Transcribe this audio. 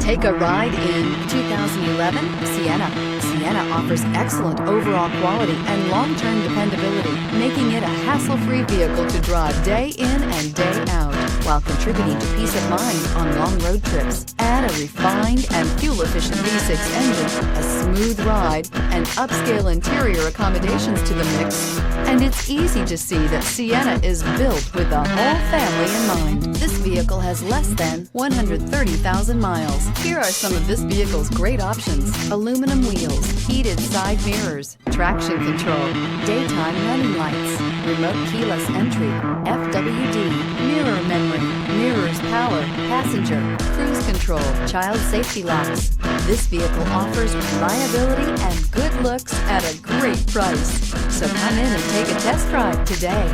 Take a ride in 2011 Sienna. Sienna offers excellent overall quality and long-term dependability, making it a hassle-free vehicle to drive day in and day out, while contributing to peace of mind on long road trips. Add a refined and fuel-efficient V6 engine, a smooth ride, and upscale interior accommodations to the mix, and it's easy to see that Sienna is built with the whole family in mind. This vehicle has less than 130,000 miles. Here are some of this vehicle's great options: aluminum wheels, heated side mirrors, traction control, daytime running lights, remote keyless entry, FWD, mirror memory, mirrors power, passenger, cruise control, child safety locks. This vehicle offers reliability and good looks at a great price. So come in and take a test drive today.